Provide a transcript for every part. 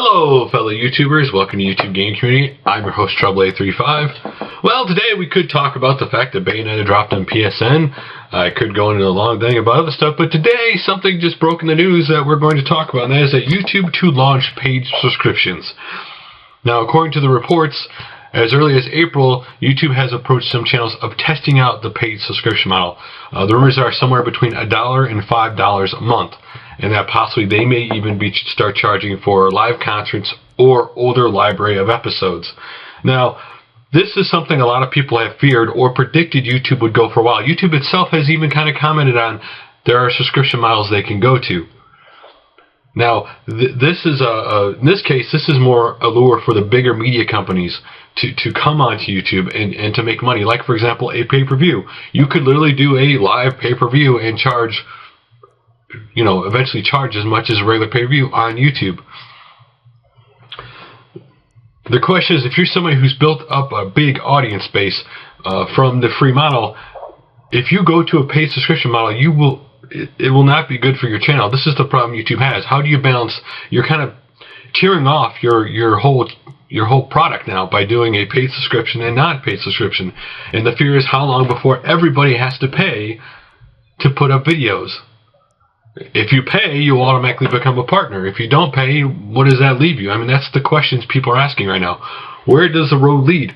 Hello fellow YouTubers, welcome to YouTube Game Community. I'm your host Trouble835. Well, today we could talk about the fact that Bayonetta dropped on PSN. I could go into a long thing about other stuff, but today something just broke in the news that we're going to talk about, and that is that YouTube to launch paid subscriptions. Now, according to the reports, as early as April, YouTube has approached some channels of testing out the paid subscription model. The rumors are somewhere between $1 and $5 a month, and that possibly they may even start charging for live concerts or older library of episodes. Now, this is something a lot of people have feared or predicted YouTube would go for a while. YouTube itself has even kind of commented on there are subscription models they can go to. Now, this is in this case, this is more a lure for the bigger media companies to come onto YouTube and to make money. Like, for example, a pay-per-view. You could literally do a live pay-per-view and charge, you know, eventually charge as much as a regular pay-per-view on YouTube. The question is, if you're somebody who's built up a big audience base from the free model, if you go to a paid subscription model, it will not be good for your channel. This is the problem YouTube has. How do you balance? You're kind of tearing off your whole product now by doing a paid subscription and not paid subscription. And the fear is how long before everybody has to pay to put up videos. If you pay, you'll automatically become a partner. If you don't pay, what does that leave you? I mean, that's the questions people are asking right now. Where does the road lead?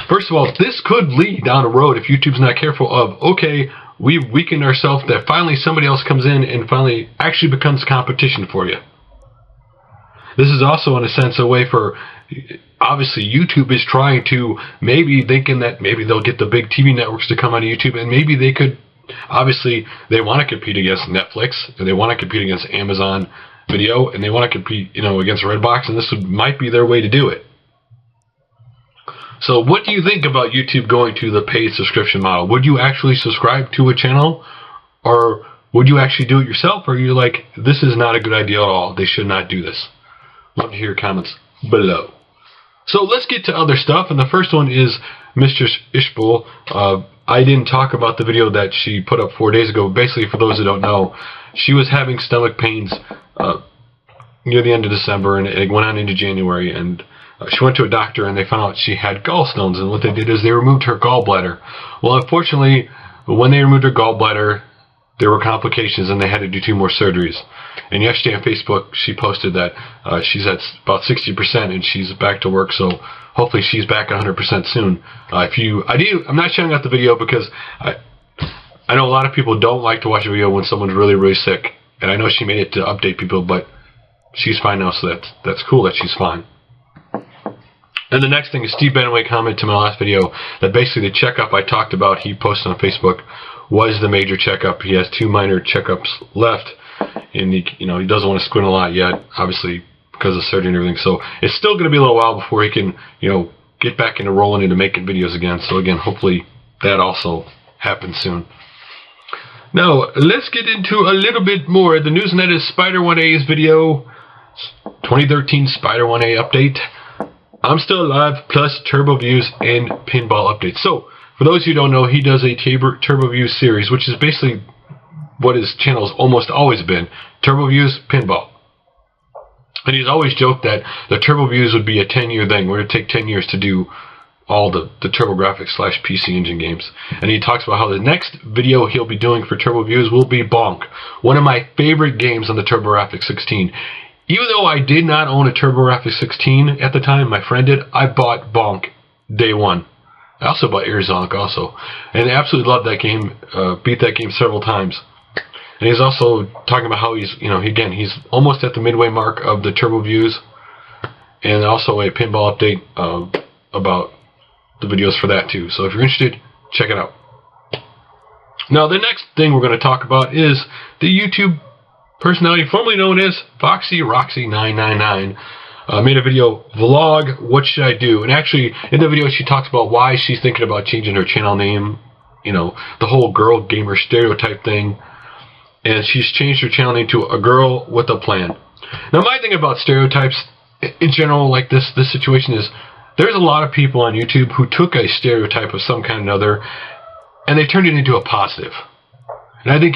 First of all, this could lead down a road if YouTube's not careful of, okay, we've weakened ourselves, that finally somebody else comes in and finally actually becomes competition for you. This is also, in a sense, a way for, obviously, YouTube is trying to, maybe thinking that maybe they'll get the big TV networks to come on YouTube, and maybe they could, obviously, they want to compete against Netflix, and they want to compete against Amazon Video, and they want to compete, you know, against Redbox, and this might be their way to do it. So what do you think about YouTube going to the paid subscription model? Would you actually subscribe to a channel, or would you actually do it yourself, or are you like, this is not a good idea at all, they should not do this? Love to hear your comments below. So let's get to other stuff, and the first one is MistressIshbo. I didn't talk about the video that she put up 4 days ago. Basically, for those who don't know, she was having stomach pains near the end of December, and it went on into January, and she went to a doctor, and they found out she had gallstones, and what they did is they removed her gallbladder. Well, unfortunately, when they removed her gallbladder, there were complications, and they had to do 2 more surgeries. And yesterday on Facebook, she posted that she's at about 60%, and she's back to work, so hopefully she's back 100% soon. I'm not showing out the video because I know a lot of people don't like to watch a video when someone's really, really sick, and I know she made it to update people, but she's fine now, so that's cool that she's fine. And the next thing is Steve Benway commented to my last video that basically the checkup I talked about, he posted on Facebook, was the major checkup. He has 2 minor checkups left, and he doesn't want to squint a lot yet, obviously because of surgery and everything. So it's still going to be a little while before he can, get back into rolling into making videos again. So again, hopefully that also happens soon. Now let's get into a little bit more. The news, and that is Spider1A's video, 2013 Spider1A update. I'm Still Alive plus Turbo Views and Pinball updates. So for those who don't know, he does a Turbo Views series, which is basically what his channel's almost always been. Turbo Views, Pinball. And he's always joked that the Turbo Views would be a 10-year thing. We're going to take 10 years to do all the TurboGrafx/PC Engine games. And he talks about how the next video he'll be doing for Turbo Views will be Bonk, one of my favorite games on the TurboGrafx 16. Even though I did not own a TurboGrafx 16 at the time, my friend did, I bought Bonk day one. I also bought Airzonk also. And I absolutely loved that game, beat that game several times. And he's also talking about how he's, he's almost at the midway mark of the Turbo Views, and also a pinball update about the videos for that too. So if you're interested, check it out. Now the next thing we're going to talk about is the YouTube personality formerly known as FoxyRoxy999 made a video vlog, what should I do? And actually in the video she talks about why she's thinking about changing her channel name, the whole girl gamer stereotype thing. And she's changed her channel name to A Girl with a Plan. Now my thing about stereotypes in general, like this situation, is there's a lot of people on YouTube who took a stereotype of some kind or another and they turned it into a positive. And I think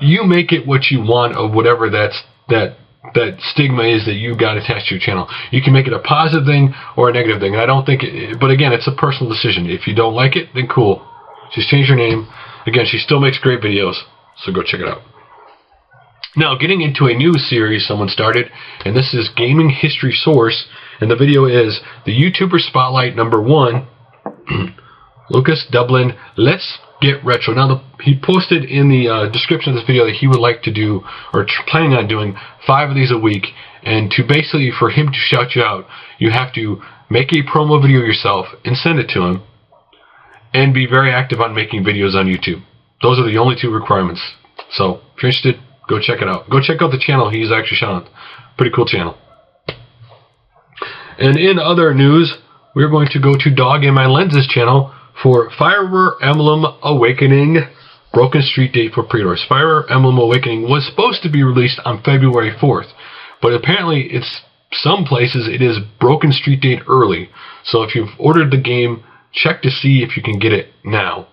you make it what you want of whatever that that stigma is that you got attached to your channel. You can make it a positive thing or a negative thing. And I don't think but again, it's a personal decision. If you don't like it, then cool. Just change your name. Again, she still makes great videos, so go check it out. Now, getting into a new series someone started, and this is GamingHistorySource, and the video is the YouTuber Spotlight #1, Luasdublin. Let's get retro. Now, he posted in the description of this video that he would like to do, or planning on doing, 5 of these a week, and to basically, for him to shout you out, you have to make a promo video yourself and send it to him, and be very active on making videos on YouTube. Those are the only 2 requirements. So, if you're interested, go check it out. Go check out the channel he's actually shown. Pretty cool channel. And in other news, we're going to go to Doginmylense's channel for Fire Emblem Awakening. Broken street date for pre-orders. Fire Emblem Awakening was supposed to be released on February 4th, but apparently it's some places it is broken street date early. So if you've ordered the game, check to see if you can get it now.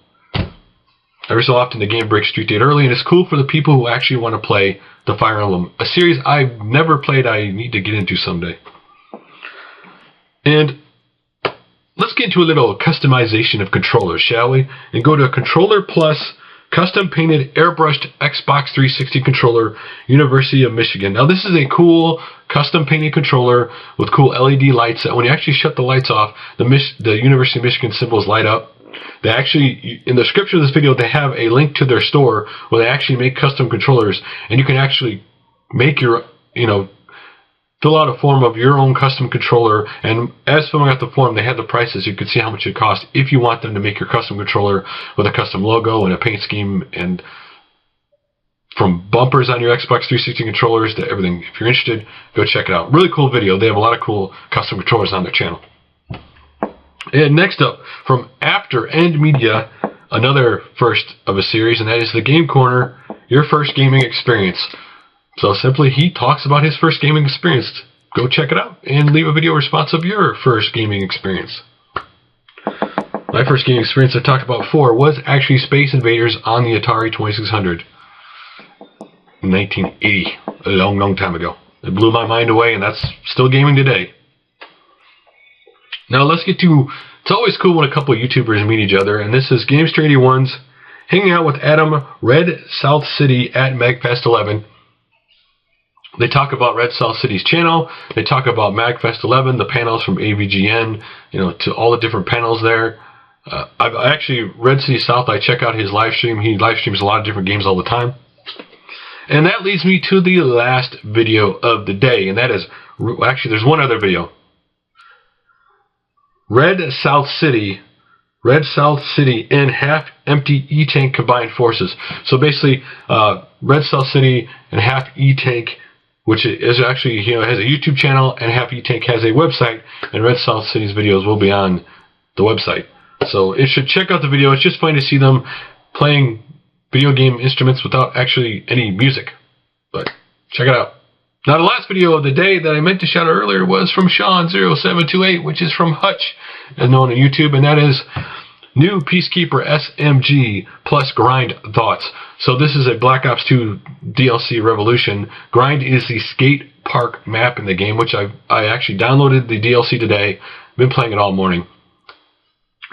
Every so often the game breaks street date early, and it's cool for the people who actually want to play the Fire Emblem, a series I've never played. I need to get into someday. And let's get into a little customization of controllers, shall we? And go to ControllerPlus-Custom painted Airbrushed Xbox 360 controller, University of Michigan. Now this is a cool custom painted controller with cool LED lights that when you actually shut the lights off, the University of Michigan symbols light up. They actually, in the description of this video, they have a link to their store where they actually make custom controllers, and you can actually make your, fill out a form of your own custom controller, and as filling out the form, they have the prices. You can see how much it costs if you want them to make your custom controller with a custom logo and a paint scheme, and from bumpers on your Xbox 360 controllers to everything. If you're interested, go check it out. Really cool video. They have a lot of cool custom controllers on their channel. And next up, from AfterEndMedia, another first of a series, and that is the Game Corner, your first gaming experience. So simply, he talks about his first gaming experience. Go check it out and leave a video response of your first gaming experience. My first gaming experience I talked about before was actually Space Invaders on the Atari 2600 in 1980, a long, long time ago. It blew my mind away, and that's still gaming today. Now let's get to, it's always cool when a couple of YouTubers meet each other, and this is Gamester81's hanging out with Adam RedSouthCity at MAGFest 11. They talk about RedSouthCity's channel, they talk about MAGFest 11, the panels from AVGN, to all the different panels there. I've actually, Red City South, I check out his live stream. He live streams a lot of different games all the time. And that leads me to the last video of the day, and that is, actually there's one other video. RedSouthCity and Half Empty E-Tank combined forces. So basically, RedSouthCity and Half E-Tank, which is actually, has a YouTube channel, and Half E-Tank has a website, and RedSouthCity's videos will be on the website. So it should check out the video. It's just fun to see them playing video game instruments without actually any music. But check it out. Now, the last video of the day that I meant to shout out earlier was from Sean0728, which is from Hutch, as known on YouTube, and that is new Peacekeeper SMG plus Grind thoughts. So this is a Black Ops 2 DLC Revolution. Grind is the skate park map in the game, which I actually downloaded the DLC today. Been playing it all morning.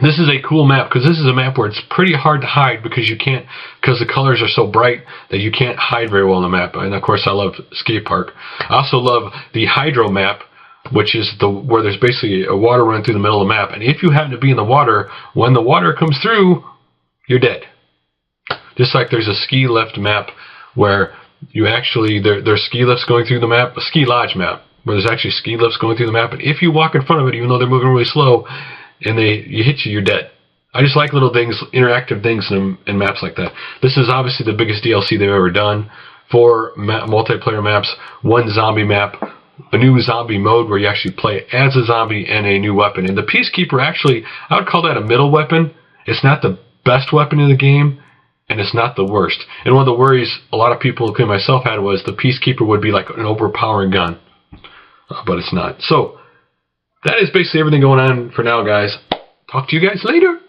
This is a cool map because this is a map where it's pretty hard to hide because the colors are so bright that you can't hide very well on the map. And of course, I love skate park. I also love the hydro map, which is where there's basically a water running through the middle of the map. And if you happen to be in the water, when the water comes through, you're dead. Just like there's a ski lift map where you actually there's ski lifts going through the map, a ski lodge map where there's actually ski lifts going through the map. And if you walk in front of it, even though they're moving really slow, and you hit you, you're dead. I just like little things, interactive things in maps like that. This is obviously the biggest DLC they've ever done. 4 multiplayer maps, 1 zombie map, a new zombie mode where you actually play as a zombie, and a new weapon. And the Peacekeeper, actually, I would call that a middle weapon. It's not the best weapon in the game, and it's not the worst. And one of the worries a lot of people, including myself, had was the Peacekeeper would be like an overpowering gun. But it's not. So, that is basically everything going on for now, guys. Talk to you guys later.